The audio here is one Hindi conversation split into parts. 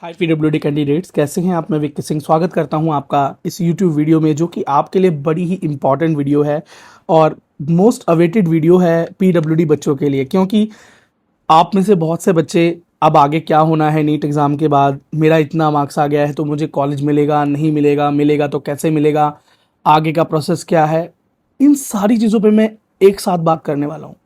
हाय पीडब्ल्यूडी कैंडिडेट्स, कैसे हैं आप। मैं विक्की सिंह स्वागत करता हूं आपका इस यूट्यूब वीडियो में, जो कि आपके लिए बड़ी ही इंपॉर्टेंट वीडियो है और मोस्ट अवेटेड वीडियो है पीडब्ल्यूडी बच्चों के लिए। क्योंकि आप में से बहुत से बच्चे अब आगे क्या होना है नीट एग्ज़ाम के बाद, मेरा इतना मार्क्स आ गया है तो मुझे कॉलेज मिलेगा नहीं मिलेगा, मिलेगा तो कैसे मिलेगा, आगे का प्रोसेस क्या है, इन सारी चीज़ों पे मैं एक साथ बात करने वाला हूँ।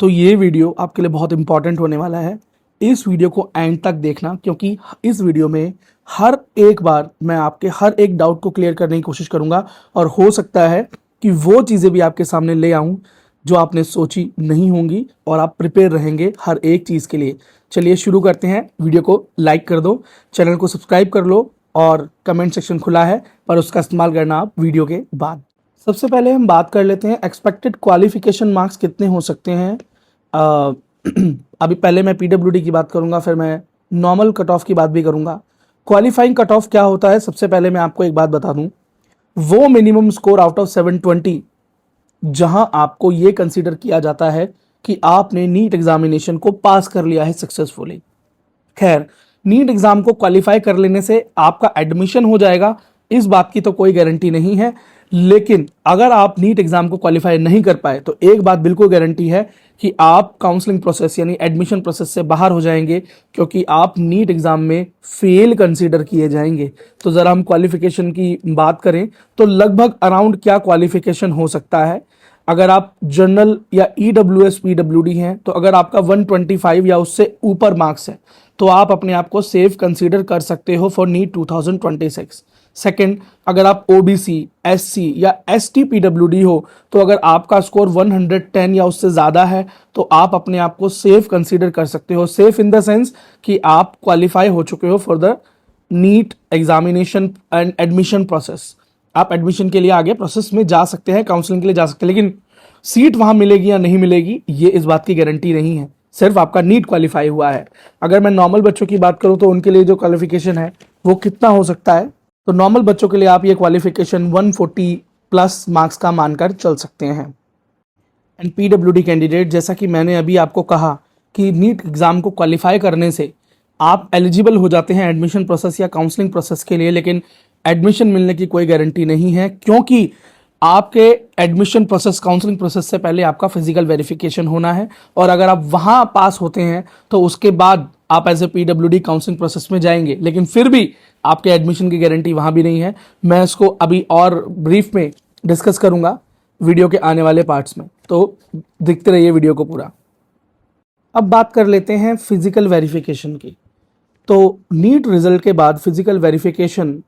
तो ये वीडियो आपके लिए बहुत इंपॉर्टेंट होने वाला है। इस वीडियो को एंड तक देखना, क्योंकि इस वीडियो में हर एक बार मैं आपके हर एक डाउट को क्लियर करने की कोशिश करूंगा और हो सकता है कि वो चीज़ें भी आपके सामने ले आऊं जो आपने सोची नहीं होंगी और आप प्रिपेयर रहेंगे हर एक चीज़ के लिए। चलिए शुरू करते हैं। वीडियो को लाइक कर दो, चैनल को सब्सक्राइब कर लो और कमेंट सेक्शन खुला है, पर उसका इस्तेमाल करना आप वीडियो के बाद। सबसे पहले हम बात कर लेते हैं एक्सपेक्टेड क्वालिफिकेशन मार्क्स कितने हो सकते हैं। अभी पहले मैं पीडब्ल्यूडी की बात करूंगा, फिर मैं नॉर्मल कट ऑफ की बात भी करूंगा। क्वालिफाइंग कट ऑफ क्या होता है, सबसे पहले मैं आपको एक बात बता दूं। वो मिनिमम स्कोर आउट ऑफ 720 जहां आपको ये कंसीडर किया जाता है कि आपने नीट एग्जामिनेशन को पास कर लिया है सक्सेसफुली। खैर, नीट एग्जाम को क्वालिफाई कर लेने से आपका एडमिशन हो जाएगा, इस बात की तो कोई गारंटी नहीं है। लेकिन अगर आप नीट एग्जाम को क्वालिफाई नहीं कर पाए तो एक बात बिल्कुल गारंटी है कि आप काउंसलिंग प्रोसेस यानी एडमिशन प्रोसेस से बाहर हो जाएंगे, क्योंकि आप नीट एग्जाम में फेल कंसीडर किए जाएंगे। तो जरा हम क्वालिफिकेशन की बात करें तो लगभग अराउंड क्या क्वालिफिकेशन हो सकता है। अगर आप जनरल या ईडब्ल्यूएस पीडब्ल्यूडी हैं तो अगर आपका 125 या उससे ऊपर मार्क्स है तो आप अपने आप को सेफ कंसीडर कर सकते हो फॉर नीट 2026। सेकंड, अगर आप ओबीसी, एससी या एसटी पीडब्ल्यूडी हो तो अगर आपका स्कोर 110 या उससे ज़्यादा है तो आप अपने आप को सेफ कंसीडर कर सकते हो। सेफ इन द सेंस कि आप क्वालिफाई हो चुके हो for the NEET examination and admission process. आप एडमिशन के लिए आगे प्रोसेस में जा सकते हैं, काउंसलिंग के लिए जा सकते हैं, लेकिन सीट वहां मिलेगी या नहीं मिलेगी ये इस बात की गारंटी नहीं है। सिर्फ आपका नीट क्वालिफाई हुआ है। अगर मैं नॉर्मल बच्चों की बात करूं तो उनके लिए जो क्वालिफिकेशन है वो कितना हो सकता है, तो नॉर्मल बच्चों के लिए आप ये क्वालिफिकेशन 140 प्लस मार्क्स का मानकर चल सकते हैं। एंड पीडब्ल्यूडी कैंडिडेट, जैसा कि मैंने अभी आपको कहा कि नीट एग्जाम को क्वालिफाई करने से आप एलिजिबल हो जाते हैं एडमिशन प्रोसेस या काउंसलिंग प्रोसेस के लिए, लेकिन एडमिशन मिलने की कोई गारंटी नहीं है, क्योंकि आपके एडमिशन प्रोसेस काउंसलिंग प्रोसेस से पहले आपका फिजिकल वेरिफिकेशन होना है और अगर आप वहां पास होते हैं तो उसके बाद आप as a PWD counselling process में जाएंगे, लेकिन फिर भी आपके एडमिशन की गारंटी वहां भी नहीं है। मैं इसको अभी और ब्रीफ में डिस्कस करूंगा वीडियो के आने वाले पार्ट्स में, तो देखते रहिए वीडियो को पूरा। अब बात कर लेते हैं फिजिकल वेरिफिकेशन की। तो नीट रिजल्ट के बाद फिजिकल वेरिफिकेशन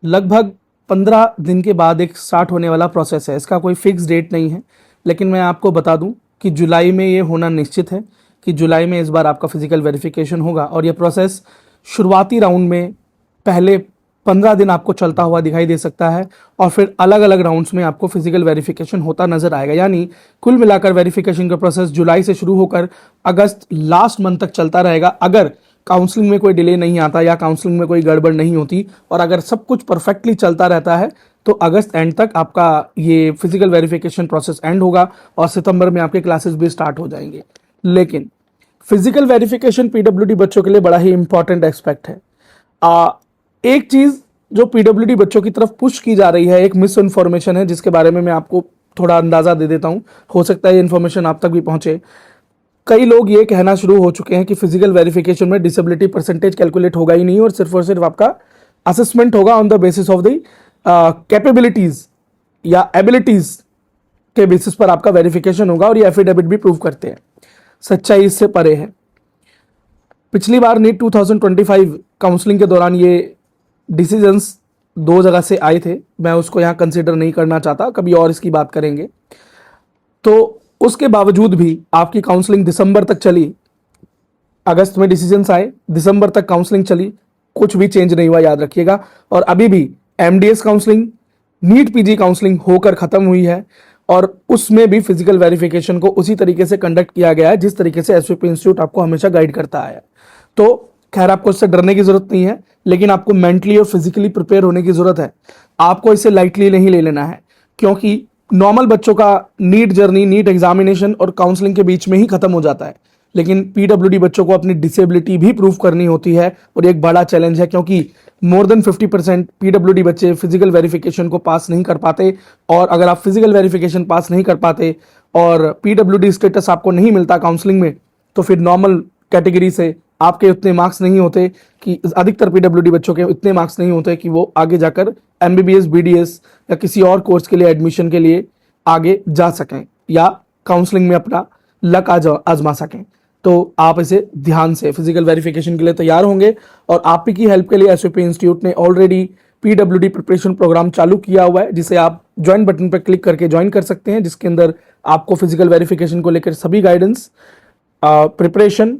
लगभग 15 दिन के बाद एक स्टार्ट होने वाला प्रोसेस है। इसका कोई फिक्स डेट नहीं है, लेकिन मैं आपको बता दूं कि जुलाई में ये होना निश्चित है कि जुलाई में इस बार आपका फिजिकल वेरिफिकेशन होगा और ये प्रोसेस शुरुआती राउंड में पहले 15 दिन आपको चलता हुआ दिखाई दे सकता है और फिर अलग अलग राउंड्स में आपको फिजिकल वेरिफिकेशन होता नजर आएगा। यानी कुल मिलाकर वेरिफिकेशन का प्रोसेस जुलाई से शुरू होकर अगस्त लास्ट मंथ तक चलता रहेगा, अगर काउंसलिंग में कोई डिले नहीं आता या काउंसलिंग में कोई गड़बड़ नहीं होती और अगर सब कुछ परफेक्टली चलता रहता है तो अगस्त एंड तक आपका ये फिजिकल वेरिफिकेशन प्रोसेस एंड होगा और सितंबर में आपके क्लासेस भी स्टार्ट हो जाएंगे। लेकिन फिजिकल वेरिफिकेशन पीडब्ल्यूडी बच्चों के लिए बड़ा ही इंपॉर्टेंट एस्पेक्ट है। एक चीज जो पीडब्ल्यूडी बच्चों की तरफ पुश की जा रही है, एक मिस इन्फॉर्मेशन है जिसके बारे में मैं आपको थोड़ा अंदाजा दे देता हूं, हो सकता है ये इन्फॉर्मेशन आप तक भी पहुंचे। कई लोग ये कहना शुरू हो चुके हैं कि फिजिकल वेरिफिकेशन में डिसेबिलिटी परसेंटेज कैलकुलेट होगा ही नहीं और सिर्फ आपका असेसमेंट होगा on the basis of the capabilities या एबिलिटीज के बेसिस पर आपका वेरिफिकेशन होगा और ये एफिडेविट भी प्रूव करते हैं। सच्चाई इससे परे है। पिछली बार नीट 2025 काउंसलिंग के दौरान ये डिसीजंस दो जगह से आए थे, मैं उसको यहाँ कंसिडर नहीं करना चाहता, कभी और इसकी बात करेंगे। तो उसके बावजूद भी आपकी काउंसलिंग दिसंबर तक चली, अगस्त में डिसीजंस आए, दिसंबर तक काउंसलिंग चली, कुछ भी चेंज नहीं हुआ, याद रखिएगा। और अभी भी MDS counselling, NEET PG counselling होकर खत्म हुई है और उसमें भी फिजिकल वेरिफिकेशन को उसी तरीके से कंडक्ट किया गया है जिस तरीके से एसवीपी इंस्टीट्यूट आपको हमेशा गाइड करता है। तो खैर, आपको इससे डरने की जरूरत नहीं है, लेकिन आपको मेंटली और फिजिकली प्रिपेयर होने की जरूरत है। आपको इसे लाइटली नहीं ले लेना है, क्योंकि नॉर्मल बच्चों का नीट जर्नी नीट एग्जामिनेशन और काउंसलिंग के बीच में ही खत्म हो जाता है। लेकिन पीडब्ल्यूडी बच्चों को अपनी डिसेबिलिटी भी प्रूव करनी होती है और एक बड़ा चैलेंज है, क्योंकि मोर देन 50% पीडब्ल्यूडी बच्चे फिजिकल वेरिफिकेशन को पास नहीं कर पाते। और अगर आप फिजिकल वेरिफिकेशन पास नहीं कर पाते और पीडब्ल्यूडी स्टेटस आपको नहीं मिलता काउंसलिंग में, तो फिर नॉर्मल कैटेगरी से आपके उतने मार्क्स नहीं होते कि अधिकतर पीडब्ल्यूडी बच्चों के इतने मार्क्स नहीं होते कि वो आगे जाकर एमबीबीएस, बीडीएस या किसी और कोर्स के लिए एडमिशन के लिए आगे जा सकें या काउंसलिंग में अपना लक आजमा सकें। तो आप इसे ध्यान से फिजिकल वेरिफिकेशन के लिए तैयार होंगे। और आप ही की हेल्प के लिए एसओपी इंस्टीट्यूट ने ऑलरेडी पीडब्ल्यूडी प्रिपरेशन प्रोग्राम चालू किया हुआ है, जिसे आप ज्वाइन बटन पर क्लिक करके ज्वाइन कर सकते हैं, जिसके अंदर आपको फिजिकल वेरिफिकेशन को लेकर सभी गाइडेंस, प्रिपरेशन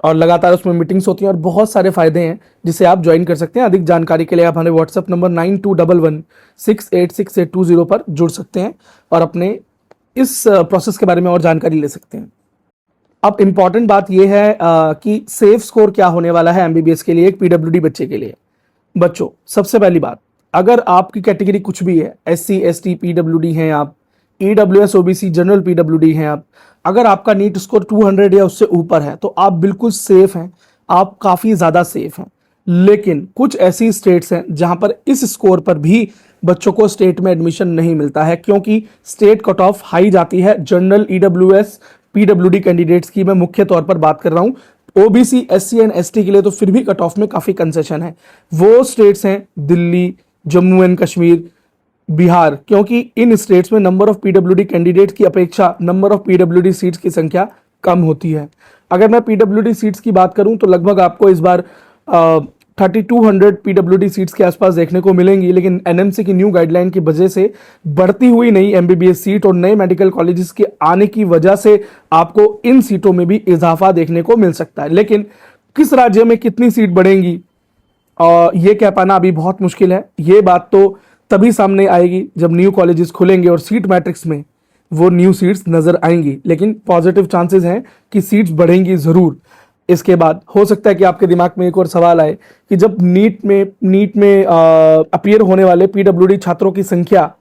और लगातार उसमें मीटिंग्स होती हैं और बहुत सारे फायदे हैं जिसे आप ज्वाइन कर सकते हैं। अधिक जानकारी के लिए आप हमारे व्हाट्सएप नंबर 9211686820 पर जुड़ सकते हैं और अपने इस प्रोसेस के बारे में और जानकारी ले सकते हैं। अब इंपॉर्टेंट बात यह है कि सेफ स्कोर क्या होने वाला है एमबीबीएस के लिए एक पीडब्ल्यूडी बच्चे के लिए। बच्चों, सबसे पहली बात, अगर आपकी कैटेगरी कुछ भी है, एससी, एसटी, पीडब्ल्यूडी हैं आप, ईडब्ल्यूएस, ओबीसी, जनरल पीडब्ल्यूडी हैं आप, अगर आपका नीट स्कोर 200 या उससे ऊपर है तो आप बिल्कुल सेफ हैं, आप काफी ज्यादा सेफ हैं। लेकिन कुछ ऐसी स्टेट्स हैं जहां पर इस स्कोर पर भी बच्चों को स्टेट में एडमिशन नहीं मिलता है, क्योंकि स्टेट कट ऑफ हाई जाती है। जनरल, ईडब्ल्यूएस, पीडब्ल्यूडी कैंडिडेट्स की मैं मुख्य तौर पर बात कर रहा हूं। ओबीसी, एससी एंड एसटी के लिए तो फिर भी कट ऑफ में काफी कंसेशन है। वो स्टेट्स हैं दिल्ली, जम्मू एंड कश्मीर, बिहार, क्योंकि इन स्टेट्स में नंबर ऑफ पीडब्ल्यूडी कैंडिडेट्स की अपेक्षा नंबर ऑफ पीडब्ल्यूडी सीट्स की संख्या कम होती है। अगर मैं पीडब्ल्यूडी सीट्स की बात करूं तो लगभग आपको इस बार 3200 पीडब्ल्यूडी सीट्स के आसपास देखने को मिलेंगी, लेकिन एनएमसी की न्यू गाइडलाइन की वजह से बढ़ती हुई नई एमबीबीएस सीट और नए मेडिकल कॉलेजेस के आने की वजह से आपको इन सीटों में भी इजाफा देखने को मिल सकता है। लेकिन किस राज्य में कितनी सीट बढ़ेंगी ये कह पाना अभी बहुत मुश्किल है। ये बात तो तभी सामने आएगी जब न्यू कॉलेजेस खुलेंगे और सीट मैट्रिक्स में वो न्यू सीट्स नजर आएंगी, लेकिन पॉजिटिव चांसेस हैं कि सीट्स बढ़ेंगी जरूर। इसके बाद हो सकता है कि आपके दिमाग में एक और सवाल आए कि जब नीट में अपीयर होने वाले पीडब्ल्यूडी छात्रों की संख्या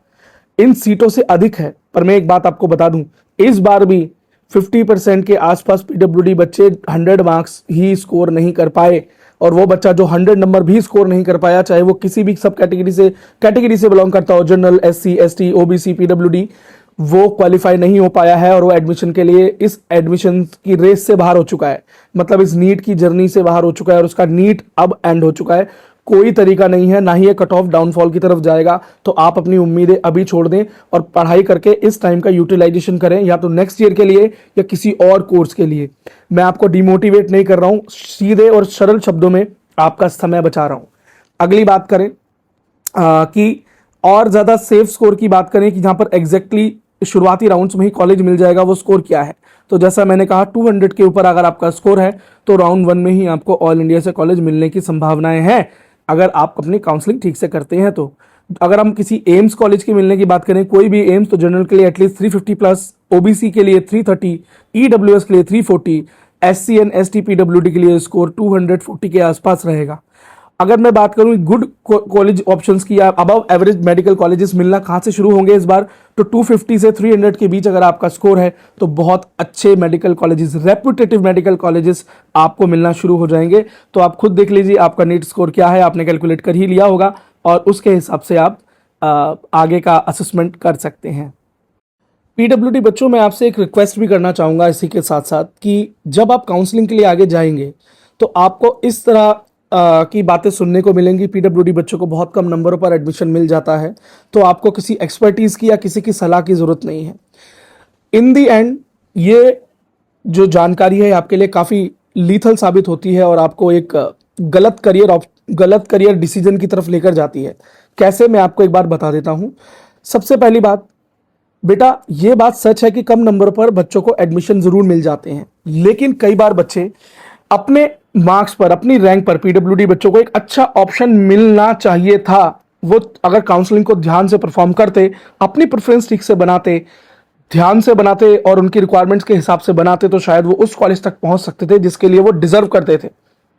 इन सीटों से अधिक है, पर मैं एक बात आपको बता दूं, इस बार भी 50% के आसपास पीडब्ल्यूडी बच्चे 100 मार्क्स ही स्कोर नहीं कर पाए। और वो बच्चा जो 100 नंबर भी स्कोर नहीं कर पाया, चाहे वो किसी भी सब कैटेगरी से बिलोंग करता हो, general, SC, ST, OBC, PWD, वो क्वालिफाई नहीं हो पाया है और वो एडमिशन के लिए इस एडमिशन की रेस से बाहर हो चुका है, मतलब इस नीट की जर्नी से बाहर हो चुका है और उसका नीट अब एंड हो चुका है। कोई तरीका नहीं है, ना ही ये कट ऑफ डाउनफॉल की तरफ जाएगा। तो आप अपनी उम्मीदें अभी छोड़ दें और पढ़ाई करके इस टाइम का यूटिलाइजेशन करें, या तो नेक्स्ट ईयर के लिए या किसी और कोर्स के लिए। मैं आपको डिमोटिवेट नहीं कर रहा हूं, सीधे और सरल शब्दों में आपका समय बचा रहा हूं। अगली बात करें कि और ज्यादा सेफ स्कोर की बात करें कि जहां पर एग्जैक्टली शुरुआती राउंड्स में ही कॉलेज मिल जाएगा, वो स्कोर क्या है। तो जैसा मैंने कहा 200 के ऊपर अगर आपका स्कोर है तो राउंड 1 में ही आपको ऑल इंडिया से कॉलेज मिलने की संभावनाएं हैं, अगर आप अपनी काउंसलिंग ठीक से करते हैं तो। अगर हम किसी एम्स कॉलेज की मिलने की बात करें, कोई भी एम्स, तो जनरल के लिए एटलीस्ट 350 प्लस, ओबीसी के लिए 330, ईडब्ल्यूएस के लिए 340, एससी एंड एसटी पीडब्ल्यूडी के लिए स्कोर 240 के आसपास रहेगा। अगर मैं बात करूं गुड कॉलेज ऑप्शंस की या अबव एवरेज मेडिकल कॉलेजेस मिलना कहां से शुरू होंगे इस बार, तो 250 से 300 के बीच अगर आपका स्कोर है तो बहुत अच्छे medical colleges, reputative medical colleges आपको मिलना शुरू हो जाएंगे। तो आप खुद देख लीजिए आपका नीट स्कोर क्या है, आपने कैलकुलेट कर ही लिया होगा और उसके हिसाब से आप आगे का असेसमेंट कर सकते हैं। पीडब्ल्यूडी बच्चों, मैं आपसे एक रिक्वेस्ट भी करना चाहूंगा इसी के साथ साथ कि जब आप काउंसलिंग के लिए आगे जाएंगे तो आपको इस तरह की बातें सुनने को मिलेंगी। पीडब्ल्यूडी बच्चों को बहुत कम नंबरों पर एडमिशन मिल जाता है, तो आपको किसी एक्सपर्टीज की या किसी की सलाह की जरूरत नहीं है। इन दी एंड ये जो जानकारी है आपके लिए काफी लीथल साबित होती है और आपको एक गलत करियर डिसीजन की तरफ लेकर जाती है। कैसे, मैं आपको एक बार बता देता हूं। सबसे पहली बात बेटा, ये बात सच है कि कम नंबरों पर बच्चों को एडमिशन जरूर मिल जाते हैं, लेकिन कई बार बच्चे अपने मार्क्स पर, अपनी रैंक पर, पीडब्ल्यूडी बच्चों को एक अच्छा ऑप्शन मिलना चाहिए था। वो अगर काउंसलिंग को ध्यान से परफॉर्म करते, अपनी प्रेफरेंस ठीक से बनाते, ध्यान से बनाते और उनकी रिक्वायरमेंट्स के हिसाब से बनाते, तो शायद वो उस कॉलेज तक पहुंच सकते थे जिसके लिए वो डिजर्व करते थे।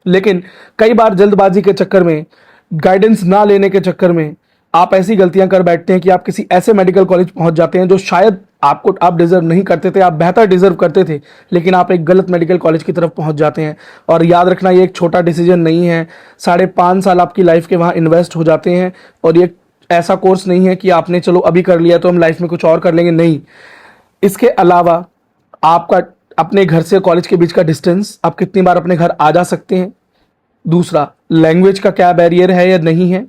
लेकिन कई बार जल्दबाजी के चक्कर में, गाइडेंस ना लेने के चक्कर में आप ऐसी गलतियां कर बैठते हैं कि आप किसी ऐसे मेडिकल कॉलेज पहुंच जाते हैं जो शायद आपको, आप डिजर्व नहीं करते थे, आप बेहतर डिजर्व करते थे, लेकिन आप एक गलत मेडिकल कॉलेज की तरफ पहुंच जाते हैं। और याद रखना, ये एक छोटा डिसीजन नहीं है, 5.5 साल आपकी लाइफ के वहाँ इन्वेस्ट हो जाते हैं। और ये ऐसा कोर्स नहीं है कि आपने चलो अभी कर लिया तो हम लाइफ में कुछ और कर लेंगे, नहीं। इसके अलावा आपका अपने घर से कॉलेज के बीच का डिस्टेंस, आप कितनी बार अपने घर आ जा सकते हैं। दूसरा, लैंग्वेज का क्या बैरियर है या नहीं है।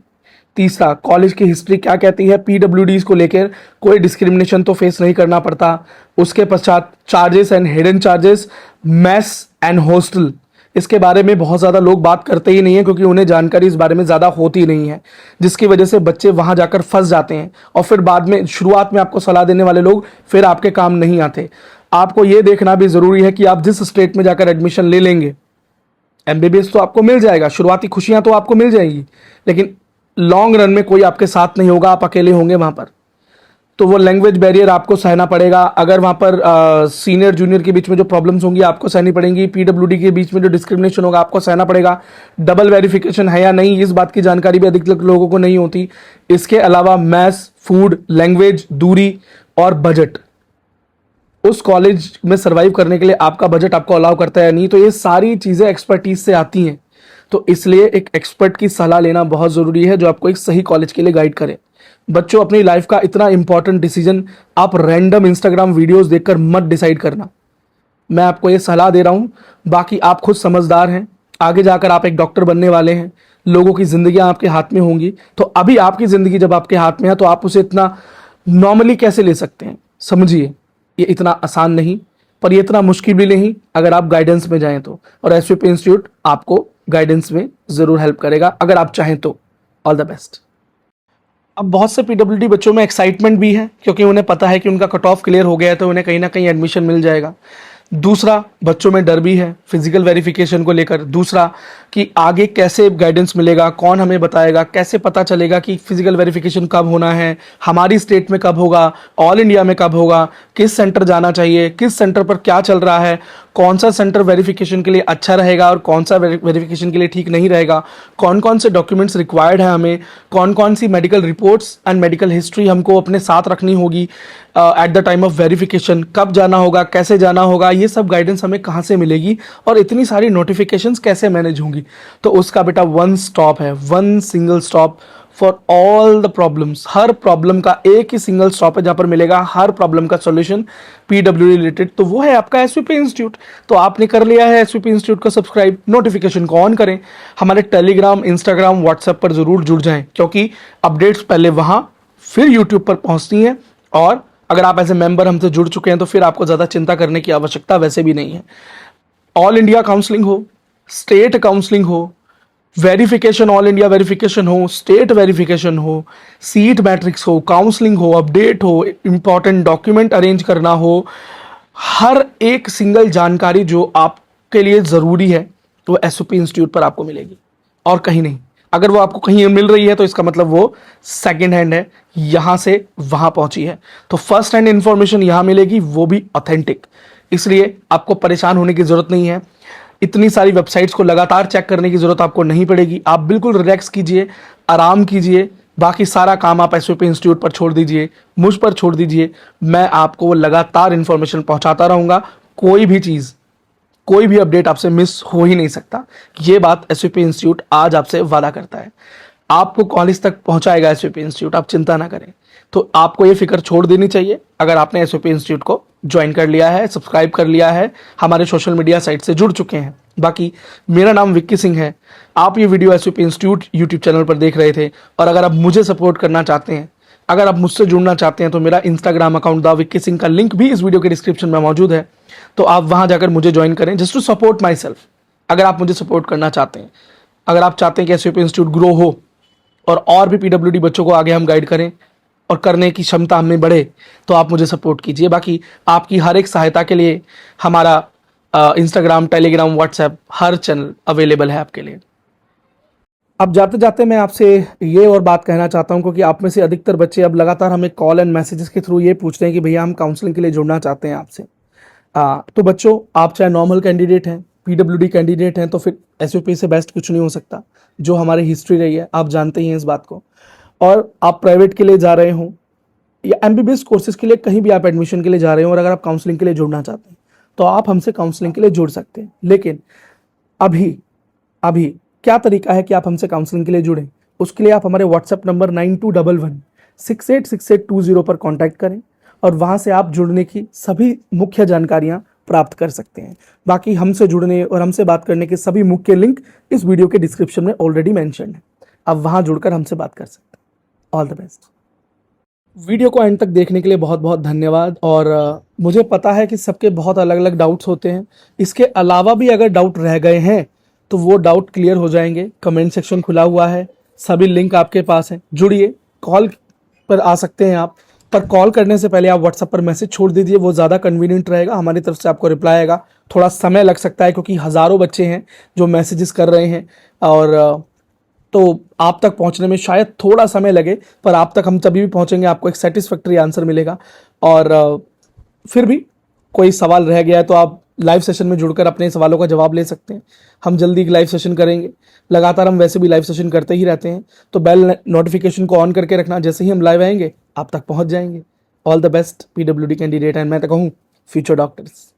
तीसरा, कॉलेज की हिस्ट्री क्या कहती है, पीडब्ल्यूडीज को लेकर कोई डिस्क्रिमिनेशन तो फेस नहीं करना पड़ता। उसके पश्चात charges and hidden charges, mess and hostel, इसके बारे में बहुत ज़्यादा लोग बात करते ही नहीं है, क्योंकि उन्हें जानकारी इस बारे में ज़्यादा होती नहीं है, जिसकी वजह से बच्चे वहाँ जाकर फंस जाते हैं। और फिर बाद में, शुरुआत में आपको सलाह देने वाले लोग फिर आपके काम नहीं आते। आपको ये देखना भी ज़रूरी है कि आप जिस स्टेट में जाकर एडमिशन ले लेंगे, एमबीबीएस तो आपको मिल जाएगा, शुरुआती खुशियां तो आपको मिल जाएंगी, लेकिन लॉन्ग रन में कोई आपके साथ नहीं होगा, आप अकेले होंगे वहां पर। तो वो लैंग्वेज बैरियर आपको सहना पड़ेगा। अगर वहां पर सीनियर जूनियर के बीच में जो प्रॉब्लम्स होंगी आपको सहनी पड़ेंगी। पीडब्ल्यूडी के बीच में जो डिस्क्रिमिनेशन होगा आपको सहना पड़ेगा। डबल वेरिफिकेशन है या नहीं, इस बात की जानकारी भी अधिकतर लोगों को नहीं होती। इसके अलावा मैथ्स, फूड, लैंग्वेज, दूरी और बजट, उस कॉलेज में सर्वाइव करने के लिए आपका बजट आपको अलाउ करता है या नहीं, तो ये सारी चीज़ें एक्सपर्टीज से आती हैं। तो इसलिए एक एक्सपर्ट की सलाह लेना बहुत ज़रूरी है, जो आपको एक सही कॉलेज के लिए गाइड करे। बच्चों, अपनी लाइफ का इतना इंपॉर्टेंट डिसीजन आप रैंडम इंस्टाग्राम वीडियोस देखकर मत डिसाइड करना। मैं आपको ये सलाह दे रहा हूँ, बाकी आप खुद समझदार हैं। आगे जाकर आप एक डॉक्टर बनने वाले हैं, लोगों की जिंदगियां आपके हाथ में होंगी। तो अभी आपकी जिंदगी जब आपके हाथ में है, तो आप उसे इतना नॉर्मली कैसे ले सकते हैं। समझिए, ये इतना आसान नहीं, पर ये इतना मुश्किल भी नहीं अगर आप गाइडेंस में जाएं तो। और एसवीपी इंस्टीट्यूट आपको गाइडेंस में ज़रूर हेल्प करेगा, अगर आप चाहें तो। All the best. अब बहुत से पीडब्ल्यूडी बच्चों में एक्साइटमेंट भी है, क्योंकि उन्हें पता है कि उनका कट ऑफ क्लियर हो गया है, तो उन्हें कहीं ना कहीं एडमिशन मिल जाएगा। दूसरा, बच्चों में डर भी है फिजिकल वेरिफिकेशन को लेकर। दूसरा, कि आगे कैसे गाइडेंस मिलेगा, कौन हमें बताएगा, कैसे पता चलेगा कि फिजिकल वेरिफिकेशन कब होना है, हमारी स्टेट में कब होगा, ऑल इंडिया में कब होगा, किस सेंटर जाना चाहिए, किस सेंटर पर क्या चल रहा है, कौन सा सेंटर वेरिफिकेशन के लिए अच्छा रहेगा और कौन सा वेरिफिकेशन के लिए ठीक नहीं रहेगा, कौन कौन से डॉक्यूमेंट्स रिक्वायर्ड है हमें, कौन कौन सी medical reports and medical history हमको अपने साथ रखनी होगी at the time of verification, कब जाना होगा, कैसे जाना होगा, ये सब गाइडेंस हमें कहाँ से मिलेगी, और इतनी सारी नोटिफिकेशंस कैसे मैनेज होंगी। तो उसका बेटा वन स्टॉप है, one single stop for all the problems. Her problem का एक ही सिंगल स्टॉप है जहां पर मिलेगा हर प्रॉब्लम का सॉल्यूशन पीडब्ल्यूडी रिलेटेड। तो वो है आपका एसवीपी इंस्टीट्यूट। तो आपने कर लिया है एसवीपी इंस्टीट्यूट को सब्सक्राइब, नोटिफिकेशन को ऑन करें, हमारे टेलीग्राम, इंस्टाग्राम, व्हाट्सएप पर जरूर जुड़ जाएं, क्योंकि अपडेट्स पहले वहां फिर यूट्यूब पर पहुंचती हैं। और अगर आप एज ए मेंबर हमसे जुड़ चुके हैं तो फिर आपको ज्यादा चिंता करने की आवश्यकता वैसे भी नहीं है। ऑल इंडिया काउंसलिंग हो, स्टेट काउंसलिंग हो, वेरिफिकेशन, ऑल इंडिया वेरिफिकेशन हो, स्टेट वेरिफिकेशन हो, सीट मैट्रिक्स हो, काउंसलिंग हो, अपडेट हो, इंपॉर्टेंट डॉक्यूमेंट अरेंज करना हो, हर एक सिंगल जानकारी जो आपके लिए ज़रूरी है वो एसओपी इंस्टीट्यूट पर आपको मिलेगी और कहीं नहीं। अगर वो आपको कहीं मिल रही है तो इसका मतलब वो सेकंड हैंड है, यहाँ से वहाँ पहुँची है। तो फर्स्ट हैंड इंफॉर्मेशन यहाँ मिलेगी, वो भी ऑथेंटिक। इसलिए आपको परेशान होने की ज़रूरत नहीं है, इतनी सारी वेबसाइट्स को लगातार चेक करने की जरूरत आपको नहीं पड़ेगी। आप बिल्कुल रिलैक्स कीजिए, आराम कीजिए, बाकी सारा काम आप एसवीपी इंस्टीट्यूट पर छोड़ दीजिए, मुझ पर छोड़ दीजिए। मैं आपको लगातार इंफॉर्मेशन पहुंचाता रहूंगा, कोई भी चीज़, कोई भी अपडेट आपसे मिस हो ही नहीं सकता। ये बात एसवीपी इंस्टीट्यूट आज आपसे वादा करता है। आपको कॉलेज तक पहुंचाएगा एसवीपी इंस्टीट्यूट, आप चिंता ना करें। तो आपको ये फिक्र छोड़ देनी चाहिए अगर आपने एसवीपी इंस्टीट्यूट को ज्वाइन कर लिया है, सब्सक्राइब कर लिया है, हमारे सोशल मीडिया साइट से जुड़ चुके हैं। बाकी मेरा नाम विक्की सिंह है। आप ये video SVP institute YouTube channel पर देख रहे थे, और अगर आप मुझे सपोर्ट करना चाहते हैं, अगर आप मुझसे जुड़ना चाहते हैं, तो मेरा Instagram account the Vicky Singh का लिंक भी इस वीडियो के डिस्क्रिप्शन में मौजूद है। तो आप वहां जाकर मुझे ज्वाइन करें, just to support myself. अगर आप मुझे सपोर्ट करना चाहते हैं, अगर आप चाहते हैं कि एसवीपी इंस्टीट्यूट ग्रो हो और भी पीडब्ल्यूडी बच्चों को आगे हम गाइड करें और करने की क्षमता हमें बढ़े, तो आप मुझे सपोर्ट कीजिए। बाकी आपकी हर एक सहायता के लिए हमारा इंस्टाग्राम, टेलीग्राम, व्हाट्सएप, हर चैनल अवेलेबल है आपके लिए। अब जाते जाते मैं आपसे ये और बात कहना चाहता हूँ, क्योंकि आप में से अधिकतर बच्चे अब लगातार हमें कॉल एंड मैसेजेस के थ्रू ये पूछ रहे हैं कि भैया हम काउंसलिंग के लिए जुड़ना चाहते हैं आपसे। तो बच्चों, आप चाहे नॉर्मल कैंडिडेट हैं, पीडब्ल्यूडी कैंडिडेट हैं, तो फिर एसवीपी से बेस्ट कुछ नहीं हो सकता। जो हमारी हिस्ट्री रही है आप जानते ही हैं इस बात को। और आप प्राइवेट के लिए जा रहे हो, या एमबीबीएस कोर्सेज के लिए कहीं भी आप एडमिशन के लिए जा रहे हो और अगर आप काउंसलिंग के लिए जुड़ना चाहते हैं तो आप हमसे काउंसलिंग के लिए जुड़ सकते हैं। लेकिन अभी अभी क्या तरीका है कि आप हमसे काउंसलिंग के लिए जुड़ें? उसके लिए आप हमारे व्हाट्सएप नंबर 9211686820 पर कांटेक्ट करें और वहां से आप जुड़ने की सभी मुख्य जानकारियां प्राप्त कर सकते हैं। बाकी हमसे जुड़ने और हमसे बात करने के सभी मुख्य लिंक इस वीडियो के डिस्क्रिप्शन में ऑलरेडी मेंशन है। आप वहां जुड़कर हमसे बात कर सकते हैं। All the best. वीडियो को एंड तक देखने के लिए बहुत बहुत धन्यवाद। और मुझे पता है कि सबके बहुत अलग अलग डाउट्स होते हैं। इसके अलावा भी अगर डाउट रह गए हैं तो वो डाउट क्लियर हो जाएंगे। कमेंट सेक्शन खुला हुआ है, सभी लिंक आपके पास है, जुड़िए। कॉल पर आ सकते हैं आप, पर कॉल करने से पहले आप व्हाट्सएप पर मैसेज छोड़ दीजिए, वो ज़्यादा कन्वीनियंट रहेगा। हमारी तरफ से आपको रिप्लाई आएगा। थोड़ा समय लग सकता है क्योंकि हज़ारों बच्चे हैं जो मैसेजेस कर रहे हैं और तो आप तक पहुंचने में शायद थोड़ा समय लगे, पर आप तक हम तभी भी पहुंचेंगे, आपको एक सेटिस्फैक्ट्री आंसर मिलेगा। और फिर भी कोई सवाल रह गया है तो आप लाइव सेशन में जुड़कर अपने सवालों का जवाब ले सकते हैं। हम जल्दी एक लाइव सेशन करेंगे। लगातार हम वैसे भी लाइव सेशन करते ही रहते हैं, तो बेल नोटिफिकेशन को ऑन करके रखना। जैसे ही हम लाइव आएंगे आप तक पहुंच जाएंगे। All the best PWD candidate and मैं तो कहूँ फ्यूचर डॉक्टर्स।